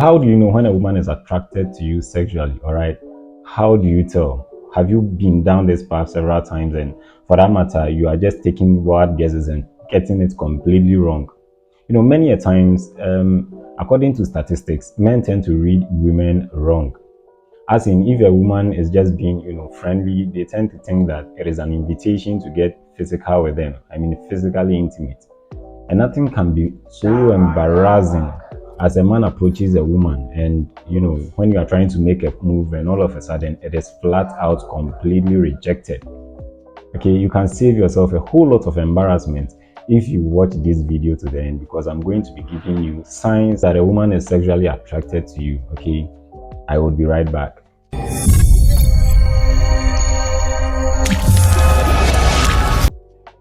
How do you know when a woman is attracted to you sexually? All right. How do you tell? Have you been down this path several times, and for that matter, you are just taking wild guesses and getting it completely wrong? Many a times, according to statistics, men tend to read women wrong. As in, if a woman is just being, friendly, they tend to think that it is an invitation to get physical with them. I mean, physically intimate. And nothing can be so embarrassing as a man approaches a woman and, when you are trying to make a move and all of a sudden it is flat out completely rejected. Okay, you can save yourself a whole lot of embarrassment if you watch this video to the end, because I'm going to be giving you signs that a woman is sexually attracted to you. Okay, I will be right back.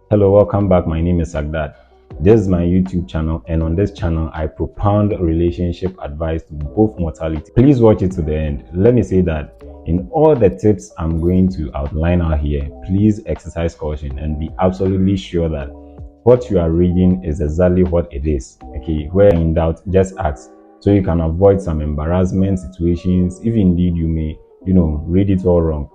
Hello, welcome back. My name is Sagdad. This is my YouTube channel, and on this channel I propound relationship advice to both mortality. Please watch it to the end. Let me say that in all the tips I'm going to outline out here, please exercise caution and be absolutely sure that what you are reading is exactly what it is. Okay, where in doubt, just ask, so you can avoid some embarrassment situations if indeed you may, read it all wrong.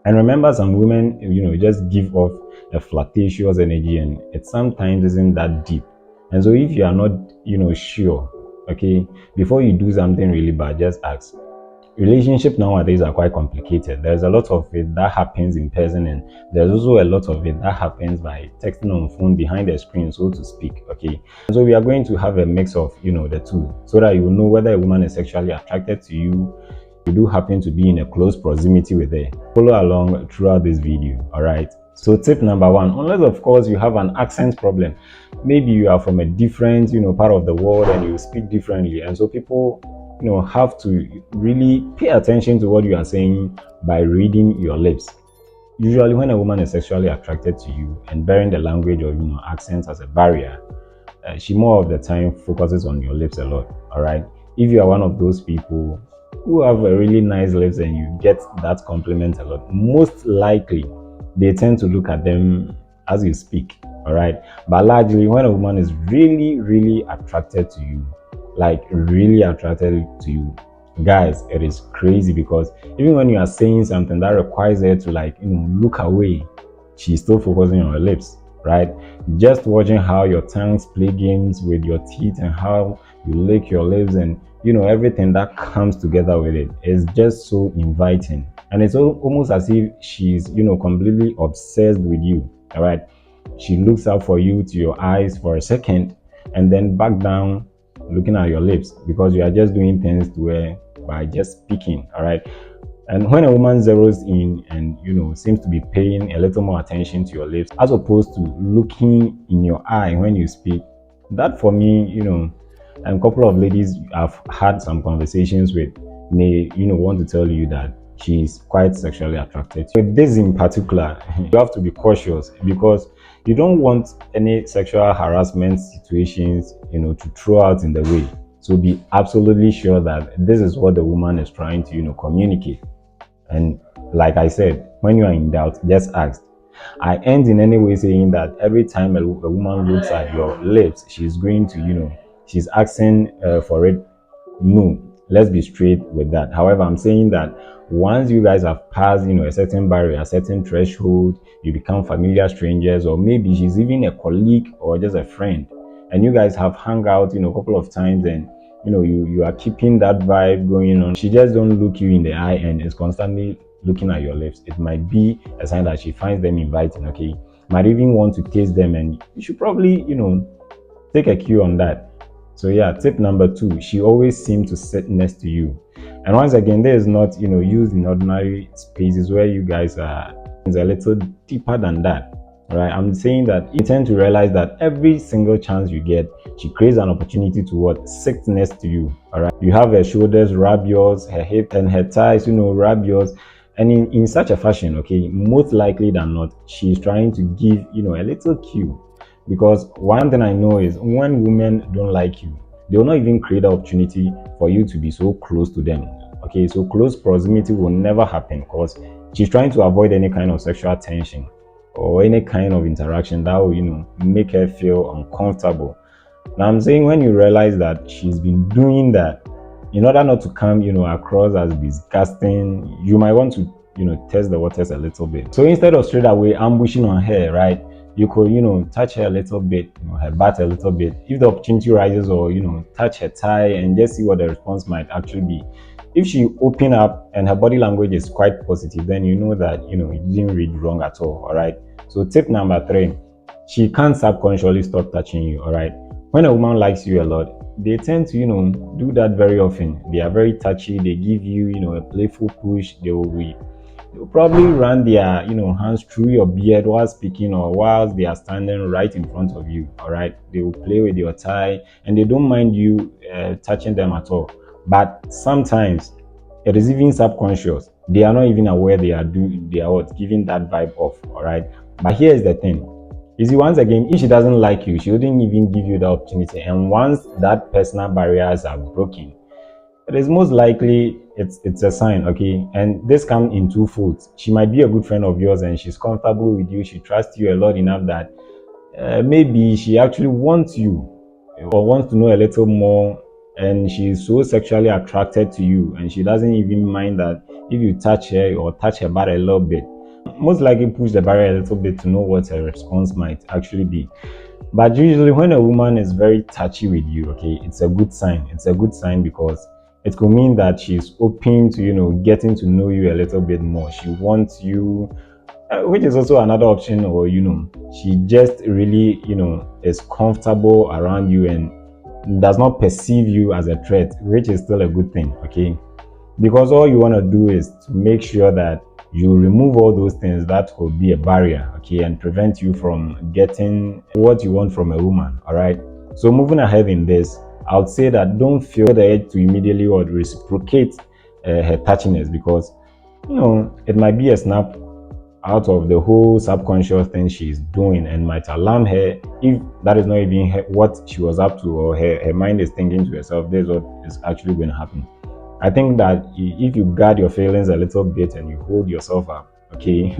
And remember, some women, just give off a flirtatious energy, and it sometimes isn't that deep. And so if you are not, sure, okay, before you do something really bad, just ask. Relationships nowadays are quite complicated. There's a lot of it that happens in person, and there's also a lot of it that happens by texting on phone behind the screen, so to speak. Okay, so we are going to have a mix of, the two, so that you will know whether a woman is sexually attracted to you. You do happen to be in a close proximity with her. Follow along throughout this video. All right, so tip number one, unless of course you have an accent problem, maybe you are from a different part of the world and you speak differently, and so people have to really pay attention to what you are saying by reading your lips. Usually when a woman is sexually attracted to you and bearing the language of accents as a barrier, she more of the time focuses on your lips a lot. All right, if you are one of those people who have a really nice lips and you get that compliment a lot, most likely they tend to look at them as you speak. All right, but largely when a woman is really attracted to you, like really attracted to you, guys, it is crazy, because even when you are saying something that requires her to look away, she's still focusing on her lips. Right, just watching how your tongues play games with your teeth and how you lick your lips and everything that comes together with it is just so inviting, and it's almost as if she's completely obsessed with you. All right, she looks up for you to your eyes for a second and then back down looking at your lips, because you are just doing things to her by just speaking. All right, and when a woman zeroes in and seems to be paying a little more attention to your lips as opposed to looking in your eye when you speak, that for me, and a couple of ladies I've had some conversations with may want to tell you that she's quite sexually attracted. With this in particular, you have to be cautious, because you don't want any sexual harassment situations to throw out in the way. So be absolutely sure that this is what the woman is trying to communicate. And like I said, when you are in doubt, just ask. I end in any way saying that every time a woman looks at your lips, she's going to she's asking for it. No, let's be straight with that. However, I'm saying that once you guys have passed a certain barrier, a certain threshold, you become familiar strangers, or maybe she's even a colleague or just a friend, and you guys have hung out a couple of times, and you are keeping that vibe going on. She just don't look you in the eye and is constantly looking at your lips. It might be a sign that she finds them inviting. Okay, might even want to taste them, and you should probably take a cue on that. So yeah, tip number two, she always seems to sit next to you. And once again, there is not used in ordinary spaces where you guys are. It's a little deeper than that. All right, I'm saying that you tend to realize that every single chance you get, she creates an opportunity to sit next to you. All right, you have her shoulders rub yours, her hip and her thighs rub yours, and in such a fashion, okay, most likely than not, she's trying to give a little cue. Because one thing I know is when women don't like you, they will not even create the opportunity for you to be so close to them. Okay, so close proximity will never happen, because she's trying to avoid any kind of sexual tension or any kind of interaction that will make her feel uncomfortable. Now I'm saying, when you realize that she's been doing that, in order not to come, across as disgusting, you might want to, test the waters a little bit. So instead of straight away ambushing on her, right, you could, touch her a little bit, her butt a little bit. If the opportunity rises, or, touch her thigh and just see what the response might actually be. If she open up and her body language is quite positive, then you know that, you didn't read wrong at all right? So tip number 3, she can't subconsciously stop touching you, all right? When a woman likes you a lot, they tend to, do that very often. They are very touchy. They give you, a playful push. They'll probably run their, hands through your beard while speaking, or whilst they are standing right in front of you, all right? They will play with your tie, and they don't mind you touching them at all. But sometimes it is even subconscious. They are not even aware they are giving that vibe off, all right? But here's the thing. You see, once again, if she doesn't like you, she wouldn't even give you the opportunity. And once that personal barriers are broken, it is most likely it's a sign, okay? And this comes in two folds. She might be a good friend of yours and she's comfortable with you. She trusts you a lot enough that maybe she actually wants you, or wants to know a little more, and she's so sexually attracted to you, and she doesn't even mind that if you touch her or touch her butt a little bit, most likely push the barrier a little bit to know what her response might actually be. But usually when a woman is very touchy with you, okay, it's a good sign. It's a good sign because it could mean that she's open to, getting to know you a little bit more. She wants you, which is also another option, or, she just really, is comfortable around you and does not perceive you as a threat, which is still a good thing, okay? Because all you want to do is to make sure that you remove all those things that could be a barrier, okay, and prevent you from getting what you want from a woman, all right? So moving ahead in this, I would say that don't feel the urge to immediately or reciprocate her touchiness, because, it might be a snap out of the whole subconscious thing she's doing and might alarm her if that is not even what she was up to, or her mind is thinking to herself, this is what is actually going to happen. I think that if you guard your feelings a little bit and you hold yourself up, okay,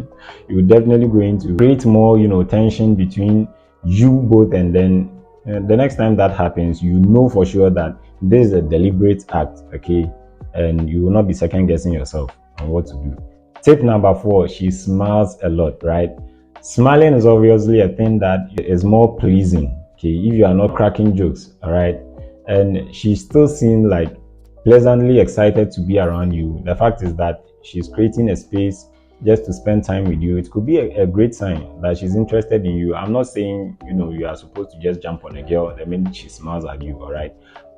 you're definitely going to create more, tension between you both. And then the next time that happens, you know for sure that this is a deliberate act, okay, and you will not be second guessing yourself on what to do. Tip number 4, she smiles a lot, right? Smiling is obviously a thing that is more pleasing, okay, if you are not cracking jokes, all right? And she still seems like pleasantly excited to be around you. The fact is that she's creating a space just to spend time with you. It could be a great sign that she's interested in you. I'm not saying, you are supposed to just jump on a girl the minute she smiles at you, all right?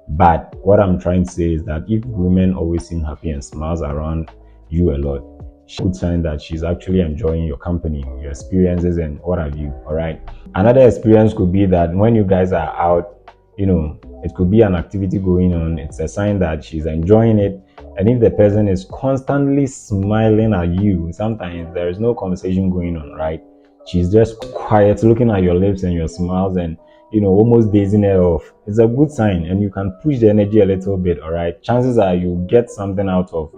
But what I'm trying to say is that if women always seem happy and smiles around you a lot, it's a good sign that she's actually enjoying your company, your experiences, and what have you, all right? Another experience could be that when you guys are out, it could be an activity going on. It's a sign that she's enjoying it. And if the person is constantly smiling at you, sometimes there is no conversation going on, right? She's just quiet, looking at your lips and your smiles, and almost dazing her off. It's a good sign, and you can push the energy a little bit, all right? Chances are you get something out of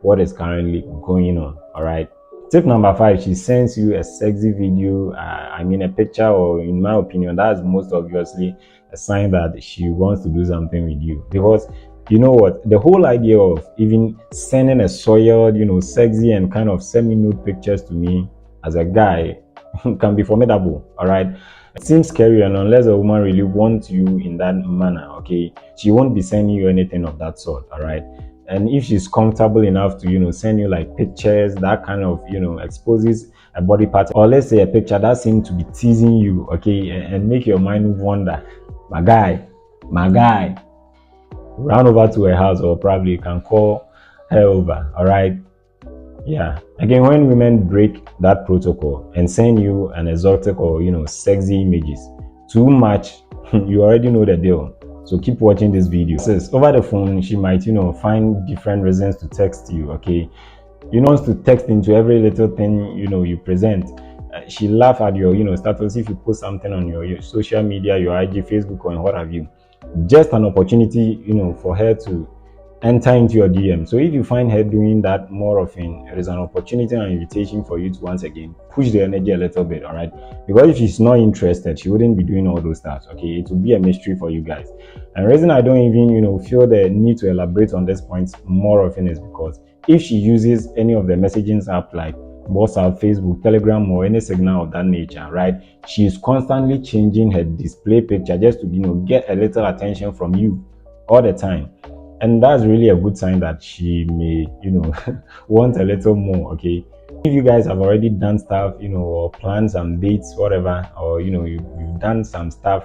what is currently going on, all right? Tip number 5, she sends you a sexy video, a picture, or in my opinion, that's most obviously a sign that she wants to do something with you. Because you know what, the whole idea of even sending a soiled, sexy and kind of semi-nude pictures to me as a guy can be formidable, all right? It seems scary, and unless a woman really wants you in that manner, okay, she won't be sending you anything of that sort, all right? And if she's comfortable enough to send you like pictures that kind of exposes a body part, or let's say a picture that seems to be teasing you, okay, and make your mind wonder, my guy, run over to her house, or probably you can call her over, all right? Yeah, again, when women break that protocol and send you an exotic or sexy images too much, you already know the deal. So keep watching this video. Says over the phone, she might find different reasons to text you, okay? Wants to text into every little thing you present. She laugh at your status if you post something on your social media, your IG, Facebook, or what have you. Just an opportunity for her to enter into your DM. So if you find her doing that more often, it is an opportunity and invitation for you to once again push the energy a little bit, all right? Because if she's not interested, she wouldn't be doing all those stuff. Okay, it will be a mystery for you guys. And the reason I don't even, feel the need to elaborate on this point more often is because if she uses any of the messaging app like WhatsApp, Facebook, Telegram, or any signal of that nature, right? She's constantly changing her display picture just to, get a little attention from you all the time. And that's really a good sign that she may, want a little more. Okay, if you guys have already done stuff, or planned some dates, whatever, or you've done some stuff,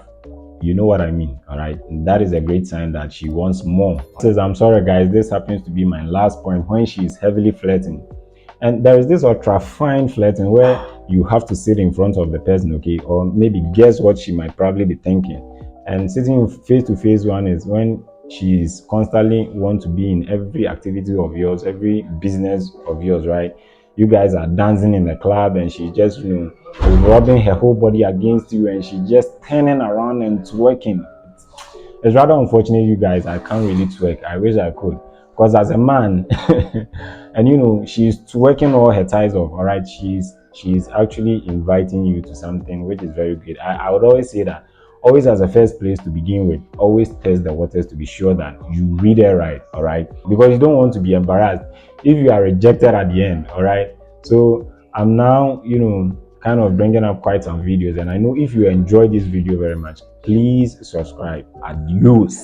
you know what I mean. All right, that is a great sign that she wants more. Says, I'm sorry guys, this happens to be my last point. When she is heavily flirting, and there is this ultra fine flirting where you have to sit in front of the person, okay, or maybe guess what she might probably be thinking. And sitting face to face one is when she's constantly want to be in every activity of yours, every business of yours, right? You guys are dancing in the club and she's just, rubbing her whole body against you and she's just turning around and twerking. It's rather unfortunate, you guys. I can't really twerk. I wish I could. Because as a man, and she's twerking all her ties off, all right? She's actually inviting you to something, which is very good. I would always say that, always as a first place to begin with, always test the waters to be sure that you read it right, all right? Because you don't want to be embarrassed if you are rejected at the end, all right? So I'm now, kind of bringing up quite some videos, and I know if you enjoyed this video very much, please subscribe. Adios.